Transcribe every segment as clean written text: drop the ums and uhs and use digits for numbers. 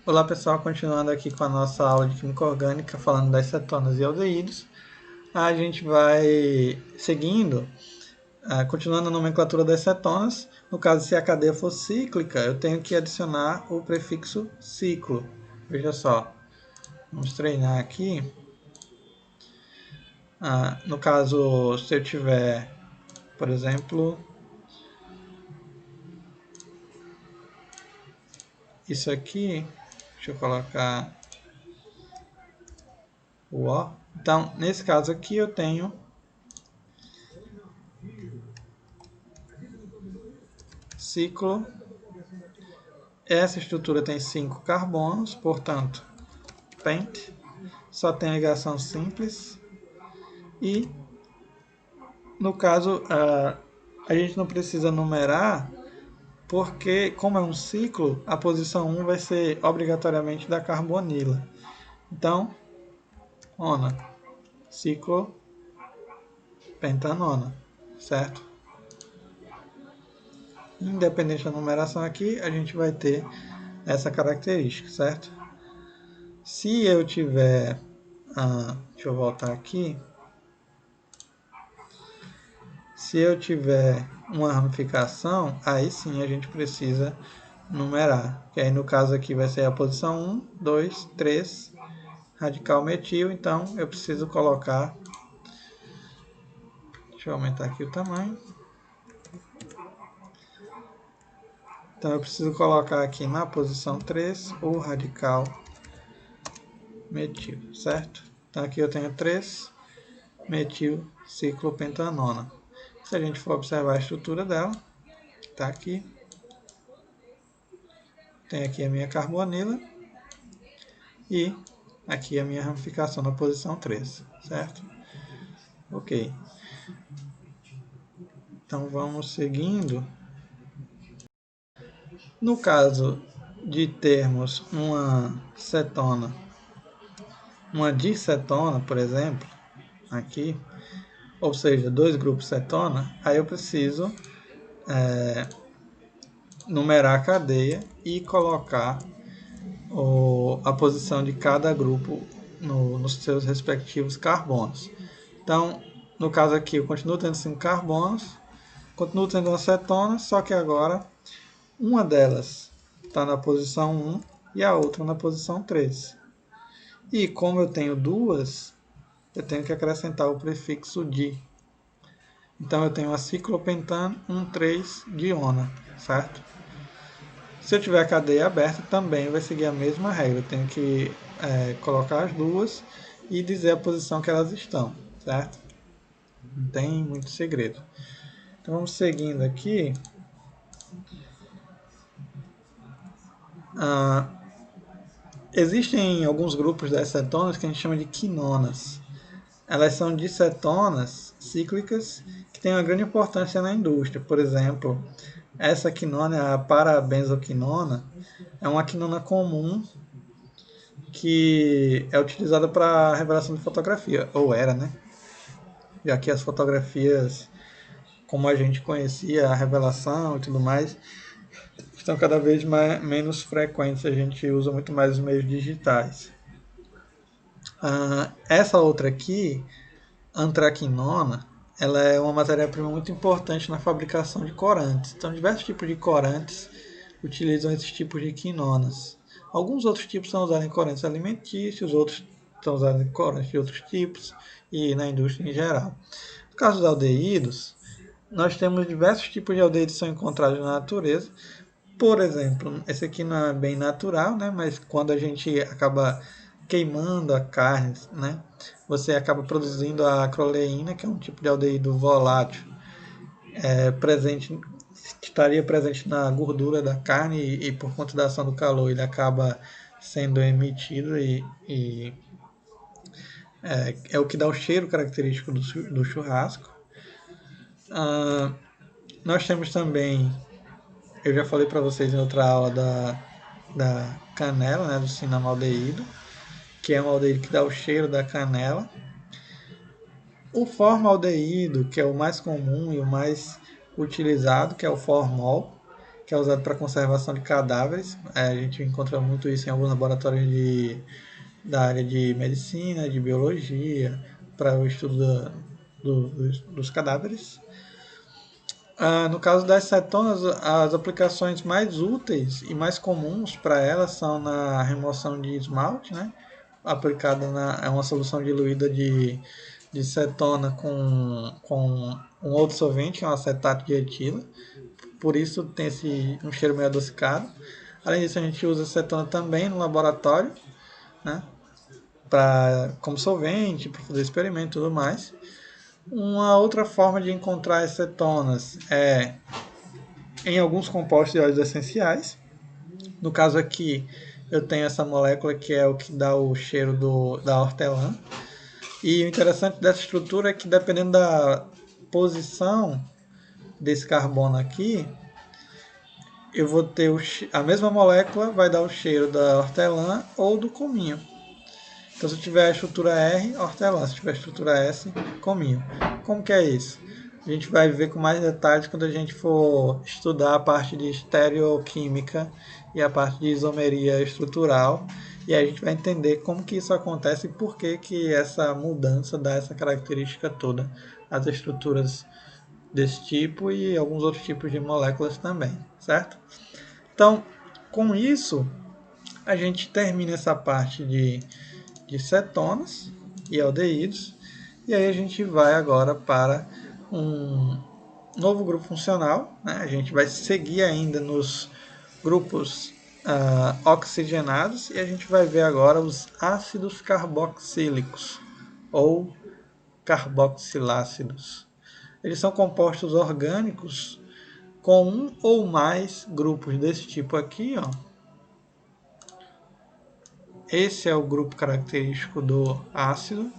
Olá pessoal, continuando aqui com a nossa aula de Química Orgânica, falando das cetonas e aldeídos. A gente vai seguindo, continuando a nomenclatura das cetonas. No caso, se a cadeia for cíclica, eu tenho que adicionar o prefixo ciclo. Veja só, vamos treinar aqui. No caso, se eu tiver, por exemplo, isso aqui, deixa eu colocar o O. Então, nesse caso aqui, eu tenho ciclo. Essa estrutura tem 5 carbonos, portanto, pent, só tem ligação simples. E, no caso, a gente não precisa numerar, porque, como é um ciclo, a posição 1 vai ser obrigatoriamente da carbonila. Então, ona, ciclo, pentanona, certo? Independente da numeração aqui, a gente vai ter essa característica, certo? Se eu tiver, deixa eu voltar aqui, se eu tiver uma ramificação, aí sim a gente precisa numerar. Que aí no caso aqui vai ser a posição 1, 2, 3, radical metil, então eu preciso colocar, deixa eu aumentar aqui o tamanho. Então eu preciso colocar aqui na posição 3 o radical metil, certo? Então aqui eu tenho 3 metil ciclopentanona. Se a gente for observar a estrutura dela, está aqui. Tem aqui a minha carbonila e aqui a minha ramificação na posição 3, certo? Ok. Então vamos seguindo. No caso de termos uma cetona, uma dicetona, por exemplo, aqui, ou seja, dois grupos cetona, aí eu preciso numerar a cadeia e colocar a posição de cada grupo nos seus respectivos carbonos. Então, no caso aqui, eu continuo tendo 5 carbonos, continuo tendo uma cetona, só que agora uma delas está na posição 1 e a outra na posição 3. E como eu tenho duas, eu tenho que acrescentar o prefixo di. Então eu tenho a ciclopentano 1,3-diona, certo? Se eu tiver a cadeia aberta, também vai seguir a mesma regra. Eu tenho que colocar as duas e dizer a posição que elas estão, certo? Não tem muito segredo. Então vamos seguindo aqui. Existem alguns grupos das cetonas que a gente chama de quinonas. Elas são dicetonas cíclicas que têm uma grande importância na indústria. Por exemplo, essa quinona, a parabenzoquinona, é uma quinona comum que é utilizada para revelação de fotografia, ou era, né? Já que as fotografias, como a gente conhecia, a revelação e tudo mais, estão cada vez menos frequentes, a gente usa muito mais os meios digitais. Essa outra aqui, antraquinona, ela é uma matéria-prima muito importante na fabricação de corantes. Então, diversos tipos de corantes utilizam esses tipos de quinonas. Alguns outros tipos são usados em corantes alimentícios, outros são usados em corantes de outros tipos e na indústria em geral. No caso dos aldeídos, nós temos diversos tipos de aldeídos que são encontrados na natureza. Por exemplo, esse aqui não é bem natural, né? Mas quando a gente acaba queimando a carne, né? Você acaba produzindo a acroleína, que é um tipo de aldeído volátil, presente, estaria presente na gordura da carne e por conta da ação do calor ele acaba sendo emitido e é o que dá o cheiro característico do churrasco. Nós temos também, eu já falei para vocês em outra aula da canela, né, do cinnamaldeído, que é um aldeído que dá o cheiro da canela. O formaldeído, que é o mais comum e o mais utilizado, que é o formol, que é usado para conservação de cadáveres. A gente encontra muito isso em alguns laboratórios da área de medicina, de biologia, para o estudo dos cadáveres. No caso das cetonas, as aplicações mais úteis e mais comuns para elas são na remoção de esmalte, né? Aplicada é uma solução diluída de cetona com um outro solvente, que é um acetato de etila. Por isso tem um cheiro meio adocicado. Além disso, a gente usa cetona também no laboratório, né? Como solvente, para fazer experimento e tudo mais. Uma outra forma de encontrar as cetonas é em alguns compostos de óleos essenciais. No caso aqui, eu tenho essa molécula que é o que dá o cheiro da hortelã. E o interessante dessa estrutura é que, dependendo da posição desse carbono aqui, eu vou ter a mesma molécula vai dar o cheiro da hortelã ou do cominho. Então, se eu tiver a estrutura R, hortelã. Se tiver a estrutura S, cominho. Como que é isso? A gente vai ver com mais detalhes quando a gente for estudar a parte de estereoquímica e a parte de isomeria estrutural. E aí a gente vai entender como que isso acontece e por que essa mudança dá essa característica toda às estruturas desse tipo e alguns outros tipos de moléculas também, certo? Então, com isso, a gente termina essa parte de cetonas e aldeídos. E aí a gente vai agora para um novo grupo funcional. Né? A gente vai seguir ainda nos grupos oxigenados e a gente vai ver agora os ácidos carboxílicos ou carboxilácidos. Eles são compostos orgânicos com um ou mais grupos desse tipo aqui, ó. Esse é o grupo característico do ácido,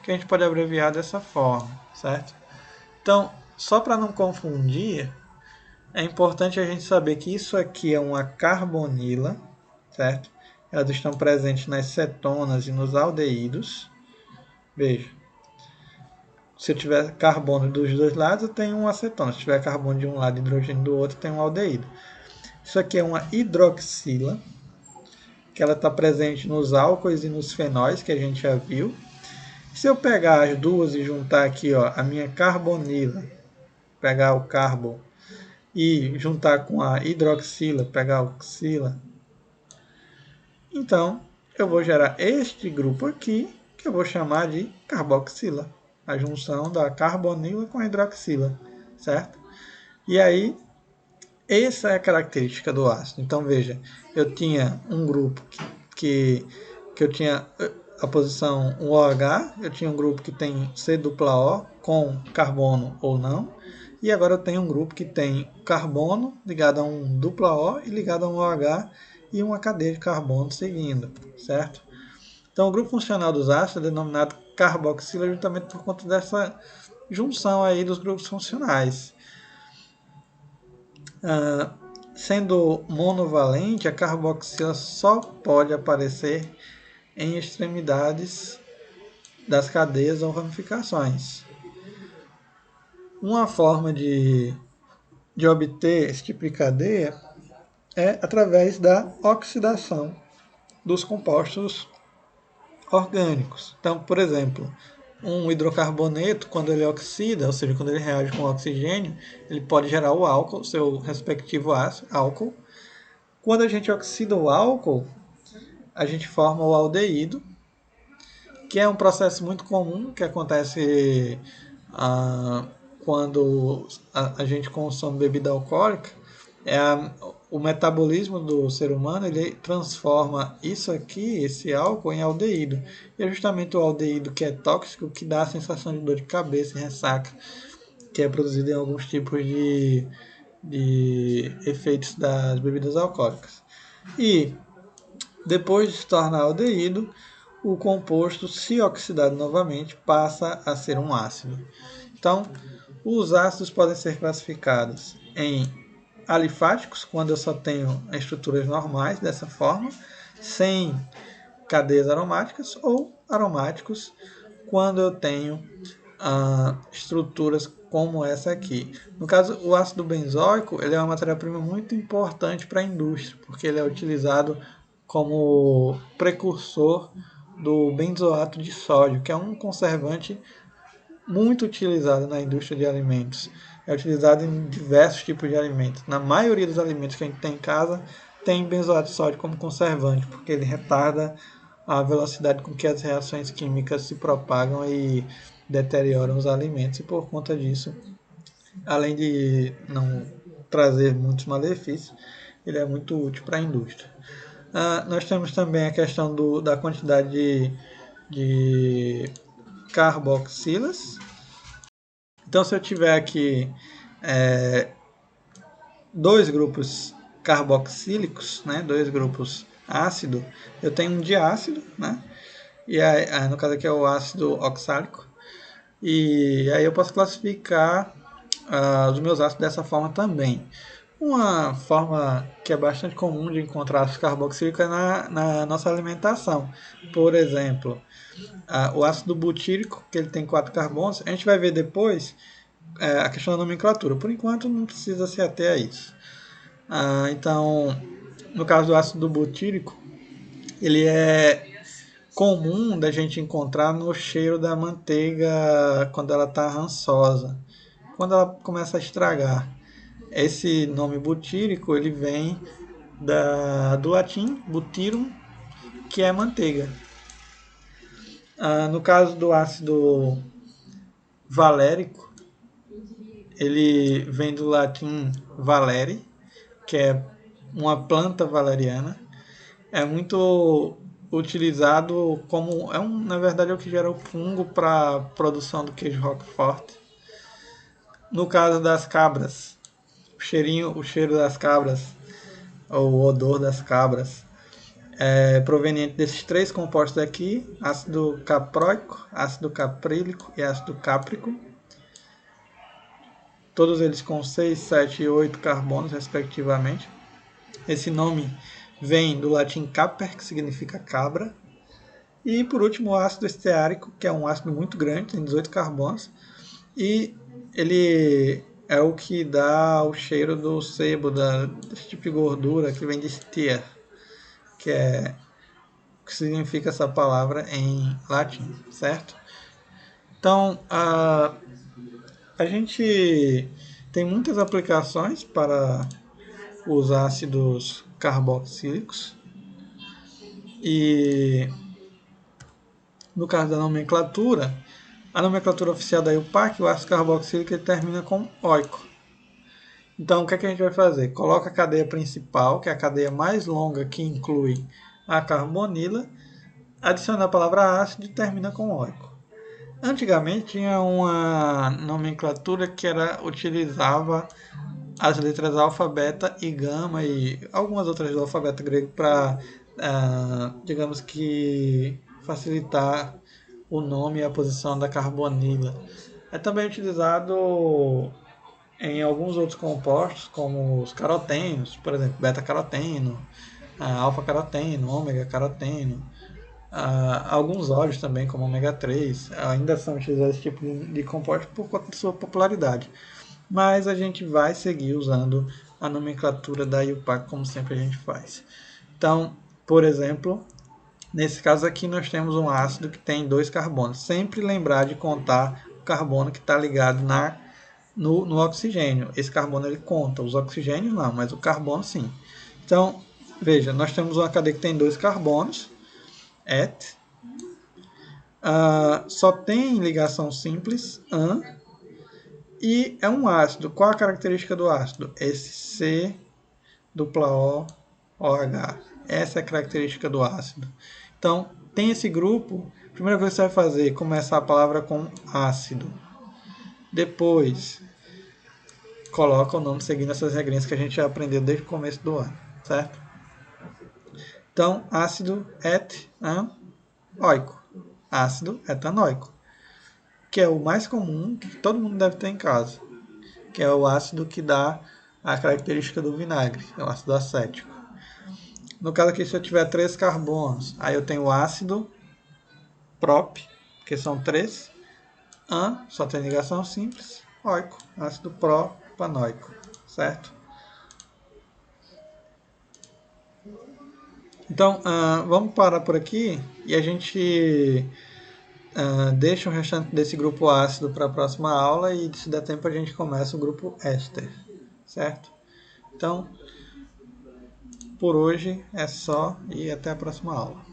que a gente pode abreviar dessa forma, certo? Então, só para não confundir, é importante a gente saber que isso aqui é uma carbonila, certo? Elas estão presentes nas cetonas e nos aldeídos. Veja, se eu tiver carbono dos dois lados, eu tenho uma acetona. Se tiver carbono de um lado e hidrogênio do outro, eu tenho um aldeído. Isso aqui é uma hidroxila, que ela está presente nos álcoois e nos fenóis, que a gente já viu. Se eu pegar as duas e juntar aqui, ó, a minha carbonila, pegar o carbo, e juntar com a hidroxila, pegar a oxila, então eu vou gerar este grupo aqui, que eu vou chamar de carboxila, a junção da carbonila com a hidroxila, certo? E aí, essa é a característica do ácido. Então veja, eu tinha um grupo que eu tinha a posição 1OH, eu tinha um grupo que tem C+O com carbono ou não, e agora eu tenho um grupo que tem carbono ligado a um O e ligado a um OH e uma cadeia de carbono seguindo, certo? Então o grupo funcional dos ácidos é denominado carboxila justamente por conta dessa junção aí dos grupos funcionais. Sendo monovalente, a carboxila só pode aparecer em extremidades das cadeias ou ramificações. Uma forma de obter esse tipo de cadeia é através da oxidação dos compostos orgânicos. Então, por exemplo, um hidrocarboneto, quando ele oxida, ou seja, quando ele reage com oxigênio, ele pode gerar o álcool, seu respectivo álcool. Quando a gente oxida o álcool, a gente forma o aldeído, que é um processo muito comum que acontece quando a gente consome bebida alcoólica. O metabolismo do ser humano, ele transforma isso aqui, esse álcool, em aldeído. E é justamente o aldeído que é tóxico que dá a sensação de dor de cabeça e ressaca, que é produzido em alguns tipos de efeitos das bebidas alcoólicas. E depois de se tornar aldeído, o composto, se oxidado novamente, passa a ser um ácido. Então, os ácidos podem ser classificados em alifáticos, quando eu só tenho estruturas normais dessa forma, sem cadeias aromáticas, ou aromáticos, quando eu tenho estruturas como essa aqui. No caso, o ácido benzoico ele é uma matéria-prima muito importante para a indústria, porque ele é utilizado como precursor do benzoato de sódio, que é um conservante muito utilizado na indústria de alimentos. É utilizado em diversos tipos de alimentos. Na maioria dos alimentos que a gente tem em casa, tem benzoato de sódio como conservante, porque ele retarda a velocidade com que as reações químicas se propagam e deterioram os alimentos. E por conta disso, além de não trazer muitos malefícios, ele é muito útil para a indústria. Nós temos também a questão da quantidade de carboxilas. Então, se eu tiver aqui dois grupos carboxílicos, né, dois grupos ácido, eu tenho um diácido, né, e aí, no caso aqui é o ácido oxálico, e aí eu posso classificar os meus ácidos dessa forma também. Uma forma que é bastante comum de encontrar ácido carboxílico é na nossa alimentação. Por exemplo, o ácido butírico, que ele tem 4 carbonos, a gente vai ver depois a questão da nomenclatura. Por enquanto não precisa se ater a isso. Então, no caso do ácido butírico, ele é comum da gente encontrar no cheiro da manteiga quando ela está rançosa, quando ela começa a estragar. Esse nome butírico ele vem do latim butyrum, que é manteiga. No caso do ácido valérico, ele vem do latim valeri, que é uma planta valeriana. É muito utilizado como na verdade é o que gera o fungo para a produção do queijo Roquefort. No caso das cabras, o cheiro das cabras, ou o odor das cabras, é proveniente desses três compostos aqui: ácido capróico, ácido caprílico e ácido cáprico. Todos eles com 6, 7 e 8 carbonos, respectivamente. Esse nome vem do latim caper, que significa cabra. E por último, o ácido esteárico, que é um ácido muito grande, tem 18 carbonos. E ele é o que dá o cheiro do sebo, desse tipo de gordura que vem de stear, que é o que significa essa palavra em latim, certo? Então, a gente tem muitas aplicações para os ácidos carboxílicos e no caso da nomenclatura, a nomenclatura oficial da IUPAC, o ácido carboxílico ele termina com oico. Então, o que, é que a gente vai fazer? Coloca a cadeia principal, que é a cadeia mais longa que inclui a carbonila, adiciona a palavra ácido e termina com oico. Antigamente tinha uma nomenclatura que utilizava as letras alfa, beta e gama e algumas outras do alfabeto grego para, digamos que, facilitar o nome e a posição da carbonila. É também utilizado em alguns outros compostos, como os carotenos, por exemplo, beta-caroteno, alfa-caroteno, ômega-caroteno. Alguns óleos também, como ômega 3, ainda são utilizados esse tipo de composto por conta de sua popularidade. Mas a gente vai seguir usando a nomenclatura da IUPAC como sempre a gente faz. Então, por exemplo, nesse caso aqui nós temos um ácido que tem 2 carbonos. Sempre lembrar de contar o carbono que está ligado no oxigênio. Esse carbono ele conta, os oxigênios não, mas o carbono sim. Então, veja, nós temos uma cadeia que tem 2 carbonos, et. Só tem ligação simples, an. E é um ácido. Qual a característica do ácido? Esse C, dupla O, OH. Essa é a característica do ácido. Então, tem esse grupo. A primeira coisa que você vai fazer é começar a palavra com ácido. Depois, coloca o nome seguindo essas regrinhas que a gente já aprendeu desde o começo do ano, certo? Então, ácido etanoico. Ácido etanoico, que é o mais comum, que todo mundo deve ter em casa, que é o ácido que dá a característica do vinagre, é o ácido acético. No caso aqui, se eu tiver 3 carbonos, aí eu tenho o ácido prop, que são 3, só tem ligação simples, oico, ácido propanoico, certo? Então, vamos parar por aqui e a gente deixa o restante desse grupo ácido para a próxima aula e, se der tempo, a gente começa o grupo éster, certo? Então, por hoje é só e até a próxima aula.